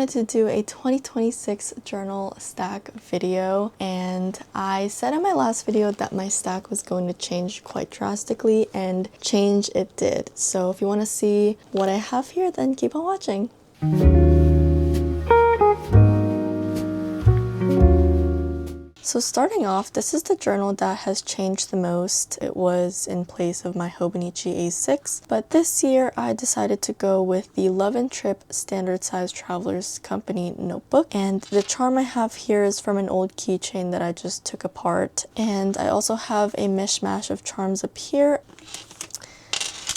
wanted to do a 2026 journal stack video, and I said in my last video that my stack was going to change quite drastically, and change it did. So if you want to see what I have here, then keep on watching. So starting off, this is the journal that has changed the most. It was in place of my Hobonichi A6, but this year I decided to go with the Love and Trip Standard Size Traveler's Company notebook. And the charm I have here is from an old keychain that I just took apart. And I also have a mishmash of charms up here.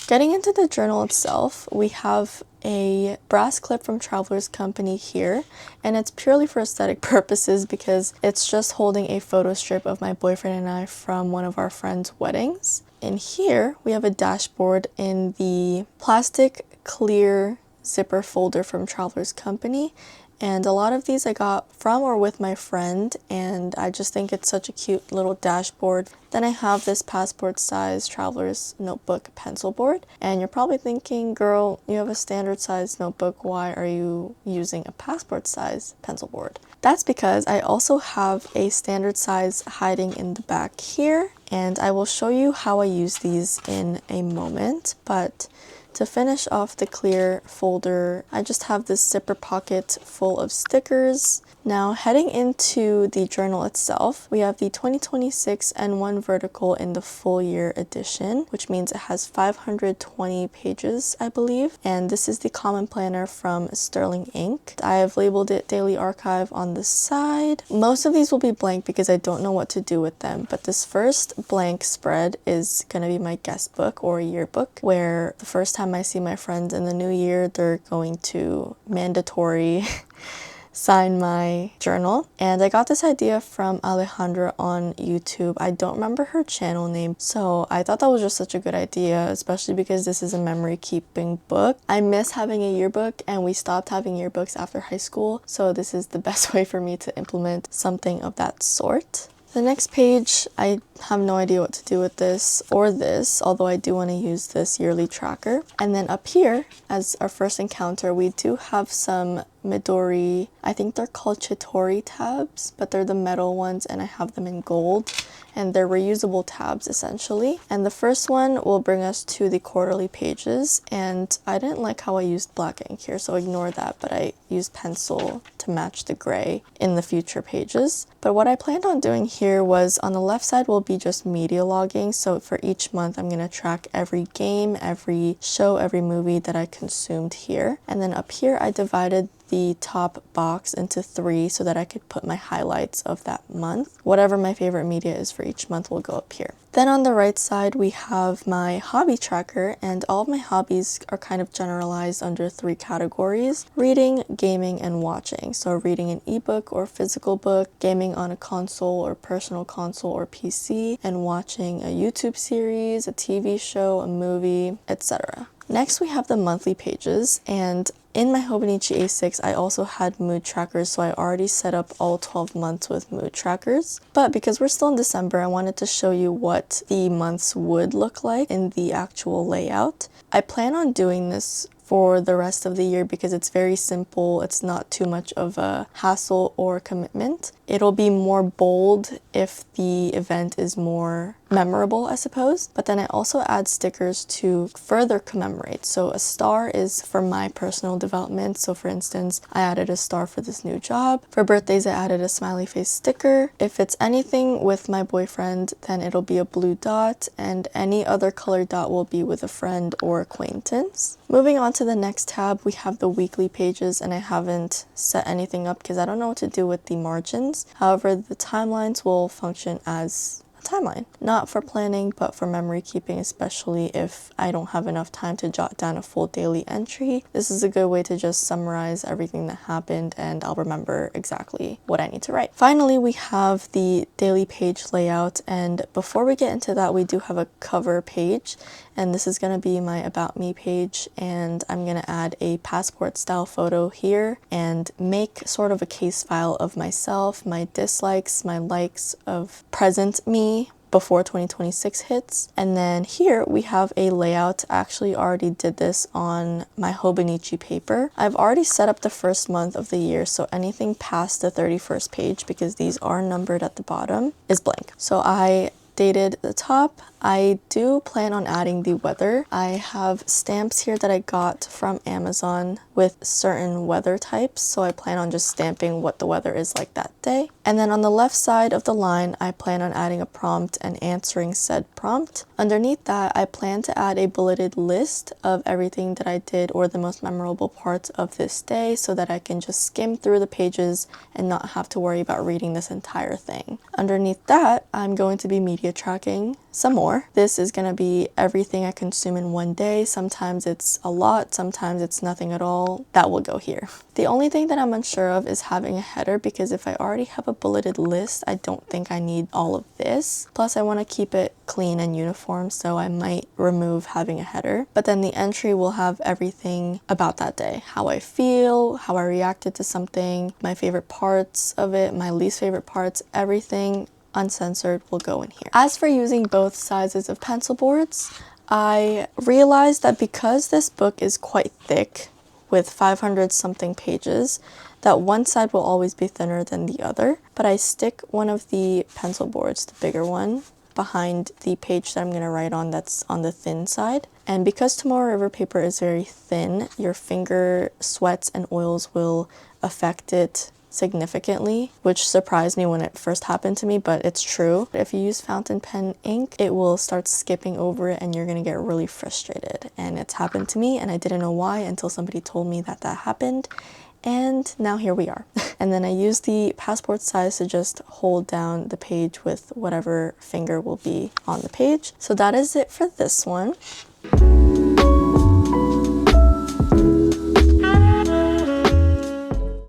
Getting into the journal itself, we have a brass clip from Traveler's Company here, and it's purely for aesthetic purposes because it's just holding a photo strip of my boyfriend and I from one of our friends' weddings. And here we have a dashboard in the plastic clear zipper folder from Traveler's Company. And a lot of these I got from or with my friend, and I just think it's such a cute little dashboard. Then I have this passport size Traveler's Notebook pencil board. And you're probably thinking, girl, you have a standard size notebook, why are you using a passport size pencil board? That's because I also have a standard size hiding in the back here, and I will show you how I use these in a moment. But to finish off the clear folder, I just have this zipper pocket full of stickers. Now heading into the journal itself, we have the 2026 N1 vertical in the full year edition, which means it has 520 pages, I believe. And this is the common planner from Sterling Ink. I have labeled it Daily Archive on the side. Most of these will be blank because I don't know what to do with them, but this first blank spread is going to be my guest book or yearbook, where the first time I see my friends in the new year, they're going to mandatory sign my journal. And I got this idea from Alejandra on YouTube. I don't remember her channel name, so I thought that was just such a good idea, especially because this is a memory keeping book. I miss having a yearbook, and we stopped having yearbooks after high school, so this is the best way for me to implement something of that sort. The next page, I have no idea what to do with this or this, although I do want to use this yearly tracker. And then up here, as our first encounter, we do have some Midori, I think they're called Chitori tabs, but they're the metal ones, and I have them in gold. And they're reusable tabs essentially. And the first one will bring us to the quarterly pages, and I didn't like how I used black ink here, so ignore that, but I used pencil to match the gray in the future pages. But what I planned on doing here was, on the left side will be just media logging, so for each month I'm going to track every game, every show, every movie that I consumed here. And then up here I divided the top box into 3 so that I could put my highlights of that month. Whatever my favorite media is for each month will go up here. Then on the right side we have my hobby tracker, and all of my hobbies are kind of generalized under 3 categories: reading, gaming, and watching. So reading an ebook or physical book, gaming on a console or personal console or PC, and watching a YouTube series, a TV show, a movie, etc. Next we have the monthly pages, and in my Hobonichi A6 I also had mood trackers, so I already set up all 12 months with mood trackers. But because we're still in December, I wanted to show you what the months would look like in the actual layout. I plan on doing this for the rest of the year because it's very simple. It's not too much of a hassle or commitment. It'll be more bold if the event is more memorable, I suppose. But then I also add stickers to further commemorate. So a star is for my personal development. So for instance, I added a star for this new job. For birthdays, I added a smiley face sticker. If it's anything with my boyfriend, then it'll be a blue dot, and any other colored dot will be with a friend or acquaintance. Moving on to the next tab, we have the weekly pages, and I haven't set anything up because I don't know what to do with the margins. However, the timelines will function as timeline. Not for planning, but for memory keeping, especially if I don't have enough time to jot down a full daily entry. This is a good way to just summarize everything that happened, and I'll remember exactly what I need to write. Finally, we have the daily page layout, and before we get into that, we do have a cover page, and this is going to be my About Me page, and I'm going to add a passport style photo here and make sort of a case file of myself, my dislikes, my likes of present me, before 2026 hits. And then here we have a layout. I actually already did this on my Hobonichi paper. I've already set up the first month of the year, so anything past the 31st page, because these are numbered at the bottom, is blank. So I dated the top. I do plan on adding the weather. I have stamps here that I got from Amazon with certain weather types, so I plan on just stamping what the weather is like that day. And then on the left side of the line, I plan on adding a prompt and answering said prompt. Underneath that, I plan to add a bulleted list of everything that I did or the most memorable parts of this day, so that I can just skim through the pages and not have to worry about reading this entire thing. Underneath that, I'm going to be media tracking some more. This is going to be everything I consume in one day. Sometimes it's a lot, sometimes it's nothing at all. That will go here. The only thing that I'm unsure of is having a header, because if I already have a bulleted list, I don't think I need all of this. Plus, I want to keep it clean and uniform, so I might remove having a header. But then the entry will have everything about that day. How I feel, how I reacted to something, my favorite parts of it, my least favorite parts, everything uncensored will go in here. As for using both sizes of pencil boards, I realized that because this book is quite thick with 500 something pages, that one side will always be thinner than the other, but I stick one of the pencil boards, the bigger one, behind the page that I'm going to write on that's on the thin side. And because Tomorrow River paper is very thin, your finger sweats and oils will affect it significantly, which surprised me when it first happened to me, but it's true. If you use fountain pen ink, it will start skipping over it and you're gonna get really frustrated. And it's happened to me and I didn't know why until somebody told me that that happened. And now here we are. And then I use the passport size to just hold down the page with whatever finger will be on the page. So that is it for this one.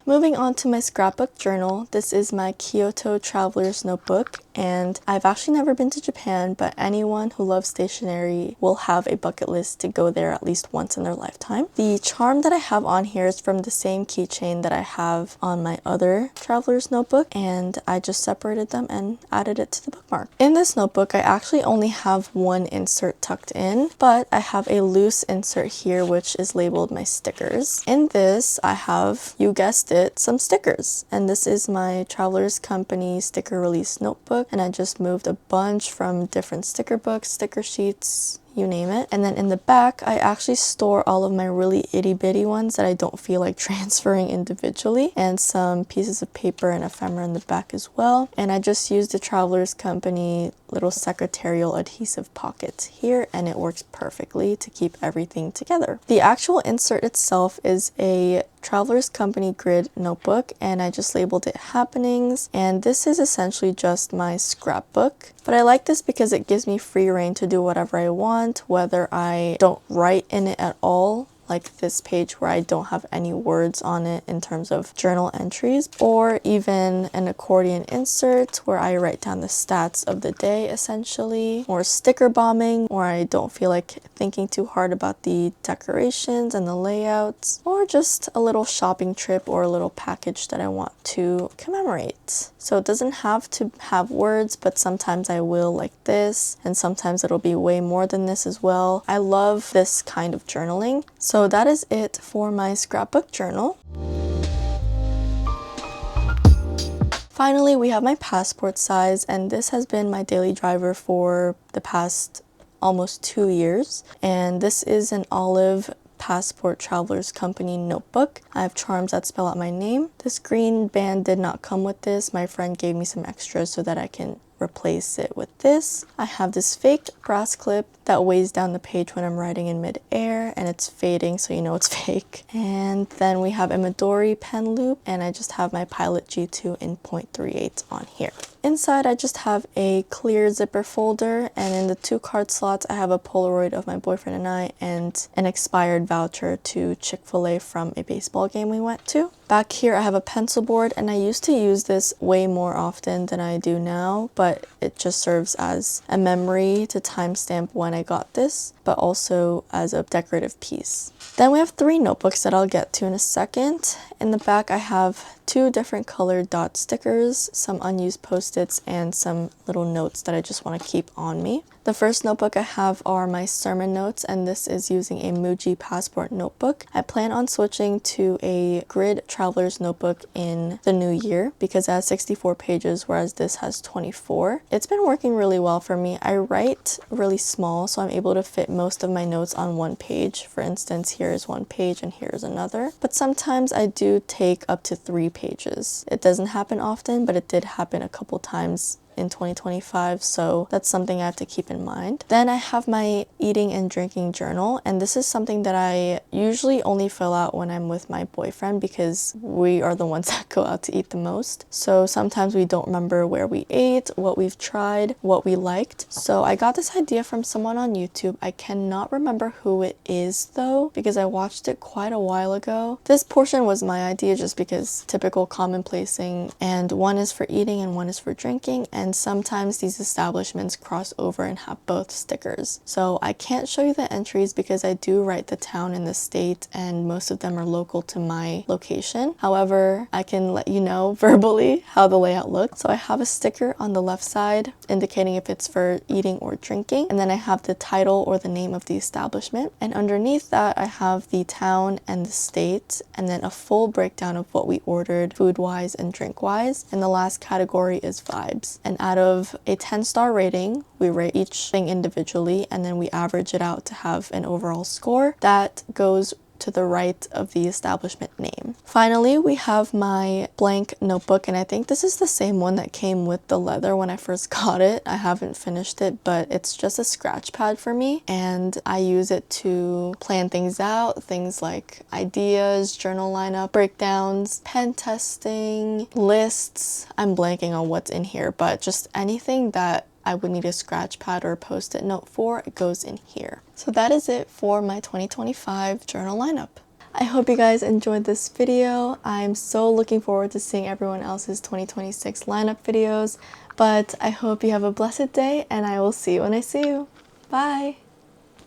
Moving on to my scrapbook journal, this is my Kyoto Traveler's Notebook, and I've actually never been to Japan, but anyone who loves stationery will have a bucket list to go there at least once in their lifetime. The charm that I have on here is from the same keychain that I have on my other Traveler's Notebook, and I just separated them and added it to the bookmark. In this notebook, I actually only have one insert tucked in, but I have a loose insert here which is labeled my stickers. In this, I have, you guessed it, some stickers, and this is my Travelers Company sticker release notebook, and I just moved a bunch from different sticker books, sticker sheets, you name it. And then in the back, I actually store all of my really itty bitty ones that I don't feel like transferring individually, and some pieces of paper and ephemera in the back as well. And I just used the Travelers Company little secretarial adhesive pockets here, and it works perfectly to keep everything together. The actual insert itself is a Travelers Company grid notebook, and I just labeled it Happenings, and this is essentially just my scrapbook. But I like this because it gives me free reign to do whatever I want, whether I don't write in it at all, like this page where I don't have any words on it in terms of journal entries, or even an accordion insert where I write down the stats of the day essentially, or sticker bombing where I don't feel like thinking too hard about the decorations and the layouts, or just a little shopping trip or a little package that I want to commemorate. So it doesn't have to have words, but sometimes I will, like this, and sometimes it'll be way more than this as well. I love this kind of journaling. So that is it for my scrapbook journal. Finally, we have my passport size, and this has been my daily driver for the past almost 2 years. And this is an olive Passport Travelers Company notebook. I have charms that spell out my name. This green band did not come with this. My friend gave me some extras so that I can replace it with this. I have this fake brass clip that weighs down the page when I'm writing in mid-air, and it's fading so you know it's fake. And then we have a Midori pen loop, and I just have my Pilot G2 in 0.38 on here. Inside, I just have a clear zipper folder, and in the 2 card slots, I have a Polaroid of my boyfriend and I, and an expired voucher to Chick-fil-A from a baseball game we went to. Back here, I have a pencil board, and I used to use this way more often than I do now, but it just serves as a memory to timestamp when I got this, but also as a decorative piece. Then we have 3 notebooks that I'll get to in a second. In the back, I have 2 different colored dot stickers, some unused post-its, and some little notes that I just want to keep on me. The first notebook I have are my sermon notes, and this is using a Muji Passport notebook. I plan on switching to a grid traveler's notebook in the new year because it has 64 pages, whereas this has 24. It's been working really well for me. I write really small, so I'm able to fit most of my notes on one page. For instance, here is one page and here is another. But sometimes I do take up to 3 pages. It doesn't happen often, but it did happen a couple times in 2025, so that's something I have to keep in mind. Then I have my eating and drinking journal, and this is something that I usually only fill out when I'm with my boyfriend because we are the ones that go out to eat the most. So sometimes we don't remember where we ate, what we've tried, what we liked. So I got this idea from someone on YouTube. I cannot remember who it is though because I watched it quite a while ago. This portion was my idea just because typical commonplacing, and one is for eating and one is for drinking, and sometimes these establishments cross over and have both stickers. So I can't show you the entries because I do write the town and the state, and most of them are local to my location. However, I can let you know verbally how the layout looks. So I have a sticker on the left side indicating if it's for eating or drinking, and then I have the title or the name of the establishment, and underneath that I have the town and the state, and then a full breakdown of what we ordered food-wise and drink-wise, and the last category is vibes. And out of a 10-star rating, we rate each thing individually, and then we average it out to have an overall score that goes to the right of the establishment name. Finally, we have my blank notebook, and I think this is the same one that came with the leather when I first got it. I haven't finished it, but it's just a scratch pad for me, and I use it to plan things out, things like ideas, journal lineup, breakdowns, pen testing, lists. I'm blanking on what's in here, but just anything that I would need a scratch pad or a post-it note for, it goes in here. So that is it for my 2025 journal lineup. I hope you guys enjoyed this video. I'm so looking forward to seeing everyone else's 2026 lineup videos, but I hope you have a blessed day, and I will see you when I see you. Bye!